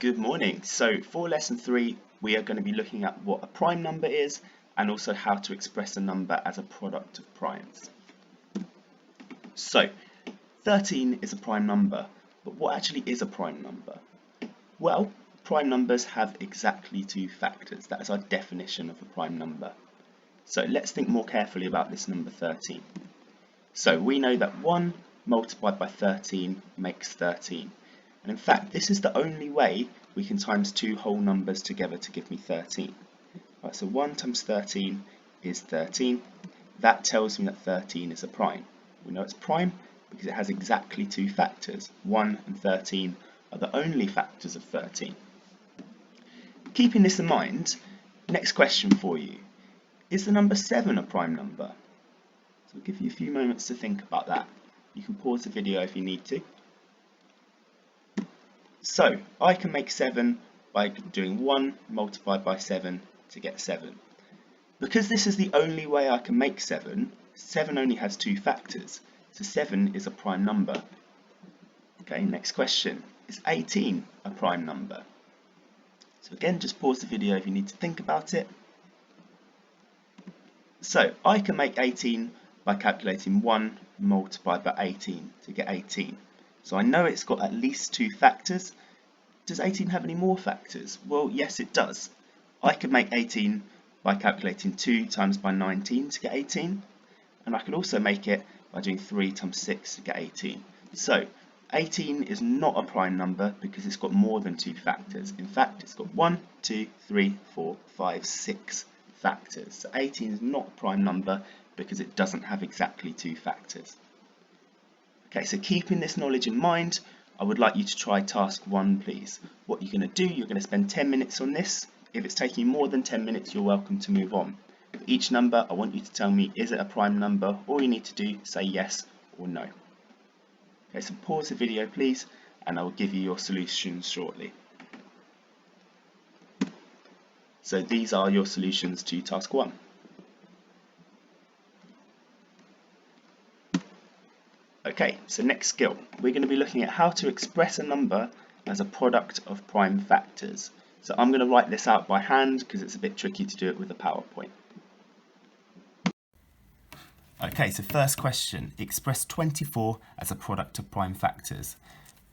Good morning. So for lesson 3, we are going to be looking at what a prime number is and also how to express a number as a product of primes. So 13 is a prime number, but what actually is a prime number? Well, prime numbers have exactly 2 factors. That is our definition of a prime number. So let's think more carefully about this number 13. So we know that 1 multiplied by 13 makes 13. And in fact, this is the only way we can times 2 whole numbers together to give me 13. Right, so 1 times 13 is 13. That tells me that 13 is a prime. We know it's prime because it has exactly 2 factors. 1 and 13 are the only factors of 13. Keeping this in mind, next question for you. Is the number 7 a prime number? So I'll give you a few moments to think about that. You can pause the video if you need to. So I can make 7 by doing 1 multiplied by 7 to get 7. Because this is the only way I can make 7, 7 only has 2 factors, so 7 is a prime number. Okay, next question. Is 18 a prime number? So again, just pause the video if you need to think about it. So I can make 18 by calculating 1 multiplied by 18 to get 18. So I know it's got at least 2 factors. Does 18 have any more factors? Well, yes it does. I could make 18 by calculating 2 times by 19 to get 18. And I could also make it by doing 3 times 6 to get 18. So 18 is not a prime number because it's got more than 2 factors. In fact, it's got 1, 2, 3, 4, 5, 6 factors. So 18 is not a prime number because it doesn't have exactly 2 factors. Okay, so keeping this knowledge in mind, I would like you to try task 1, please. What you're going to do, you're going to spend 10 minutes on this. If it's taking more than 10 minutes, you're welcome to move on. For each number, I want you to tell me, is it a prime number? All you need to do, say yes or no. Okay, so pause the video, please, and I will give you your solutions shortly. So these are your solutions to task 1. Okay, so next skill, we're going to be looking at how to express a number as a product of prime factors. So I'm going to write this out by hand because it's a bit tricky to do it with a PowerPoint. Okay, so first question, express 24 as a product of prime factors.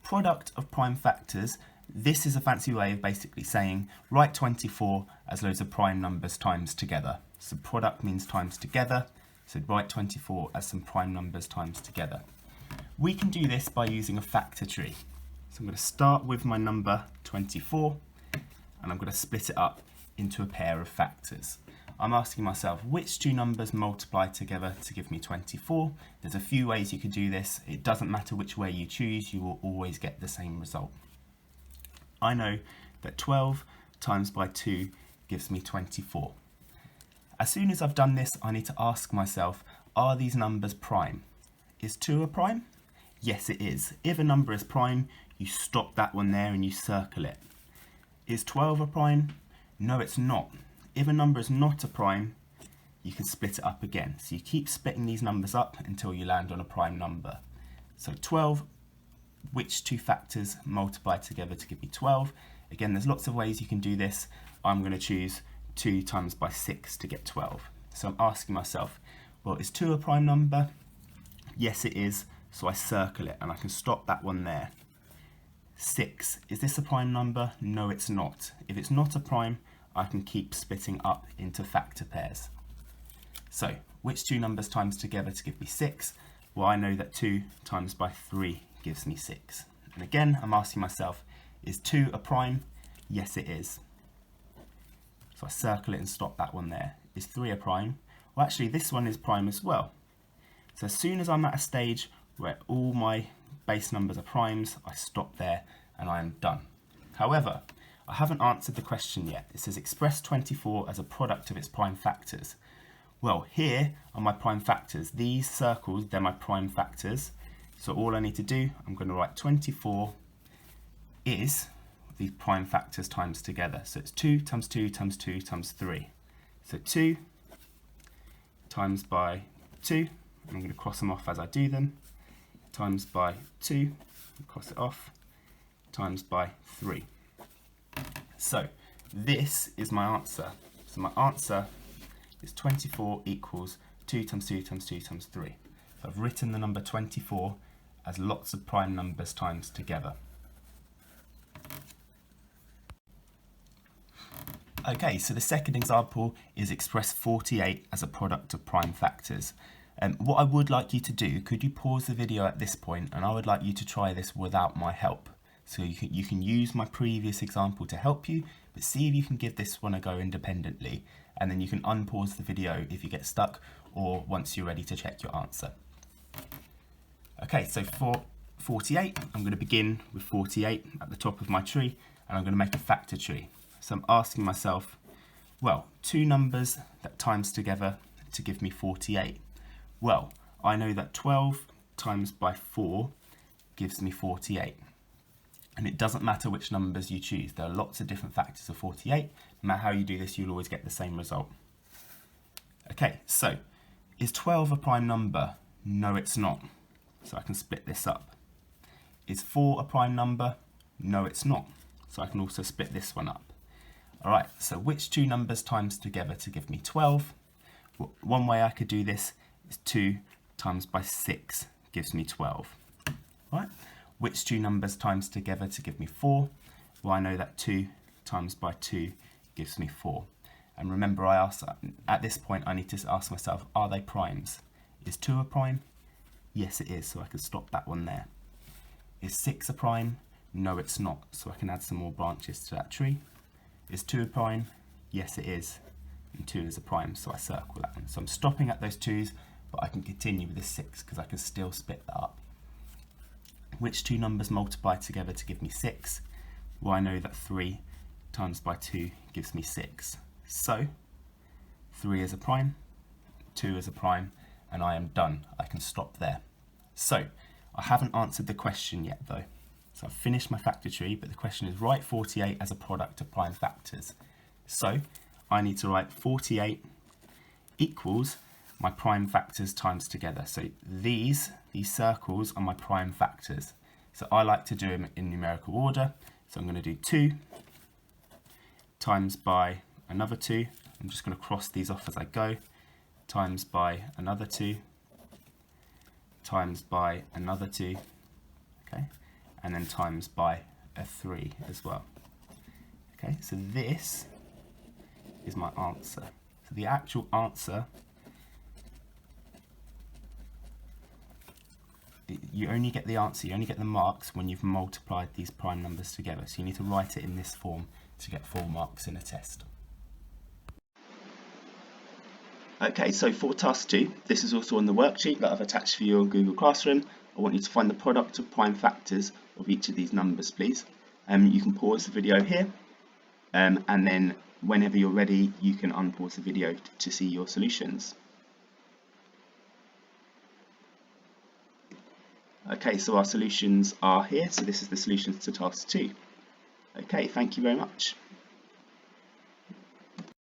Product of prime factors, this is a fancy way of basically saying write 24 as loads of prime numbers times together. So product means times together, so write 24 as some prime numbers times together. We can do this by using a factor tree. So I'm going to start with my number 24 and I'm going to split it up into a pair of factors. I'm asking myself which 2 numbers multiply together to give me 24. There's a few ways you could do this. It doesn't matter which way you choose, you will always get the same result. I know that 12 times by 2 gives me 24. As soon as I've done this, I need to ask myself, are these numbers prime? Is 2 a prime? Yes, it is. If a number is prime, you stop that one there and you circle it. Is 12 a prime? No, it's not. If a number is not a prime, you can split it up again. So you keep splitting these numbers up until you land on a prime number. So 12, which 2 factors multiply together to give me 12? Again, there's lots of ways you can do this. I'm going to choose 2 times by 6 to get 12. So I'm asking myself, well, is 2 a prime number? Yes, it is. So I circle it and I can stop that one there. 6, is this a prime number? No, it's not. If it's not a prime, I can keep splitting up into factor pairs. So, which 2 numbers times together to give me 6? Well, I know that 2 times by 3 gives me 6. And again, I'm asking myself, is 2 a prime? Yes, it is. So I circle it and stop that one there. Is 3 a prime? Well, actually, this one is prime as well. So as soon as I'm at a stage where all my base numbers are primes, I stop there and I am done. However, I haven't answered the question yet. It says express 24 as a product of its prime factors. Well, here are my prime factors. These circles, they're my prime factors. So all I need to do, I'm going to write 24 is these prime factors times together. So it's 2 times 2 times 2 times 3. So 2 times by 2, I'm going to cross them off as I do them, times by 2, cross it off, times by 3. So this is my answer. So my answer is 24 equals 2 times 2 times 2 times 3. So I've written the number 24 as lots of prime numbers times together. Okay, so the second example is express 48 as a product of prime factors. What I would like you to do, could you pause the video at this point, and I would like you to try this without my help. So you can use my previous example to help you, but see if you can give this one a go independently, and then you can unpause the video if you get stuck or once you're ready to check your answer. Okay, so for 48, I'm going to begin with 48 at the top of my tree, and I'm going to make a factor tree. So I'm asking myself, well, two numbers that times together to give me 48. Well, I know that 12 times by 4 gives me 48. And it doesn't matter which numbers you choose. There are lots of different factors of 48. No matter how you do this, you'll always get the same result. Okay, so is 12 a prime number? No, it's not. So I can split this up. Is 4 a prime number? No, it's not. So I can also split this one up. All right, so which two numbers times together to give me 12? Well, one way I could do this is 2 times by 6 gives me 12. Right? Which two numbers times together to give me 4? Well, I know that 2 times by 2 gives me 4. And remember, at this point, I need to ask myself, are they primes? Is 2 a prime? Yes, it is, so I can stop that one there. Is 6 a prime? No, it's not, so I can add some more branches to that tree. Is 2 a prime? Yes, it is, and 2 is a prime, so I circle that one. So I'm stopping at those 2's, but I can continue with the 6 because I can still split that up. Which two numbers multiply together to give me 6? Well, I know that 3 times by 2 gives me 6. So 3 is a prime, 2 is a prime, and I am done. I can stop there. So I haven't answered the question yet though. So I've finished my factor tree, but the question is write 48 as a product of prime factors. So I need to write 48 equals my prime factors times together. So these circles are my prime factors. So I like to do them in numerical order. So I'm going to do 2 times by another 2. I'm just going to cross these off as I go. Times by another 2. Times by another 2. Okay. And then times by a 3 as well. Okay. So this is my answer. So the actual answer, you only get the answer, you only get the marks when you've multiplied these prime numbers together. So you need to write it in this form to get full marks in a test. Okay, so for task 2, this is also on the worksheet that I've attached for you on Google Classroom. I want you to find the product of prime factors of each of these numbers, please. You can pause the video here, and then whenever you're ready, you can unpause the video to see your solutions. Okay, so our solutions are here. So this is the solutions to task 2. Okay, thank you very much.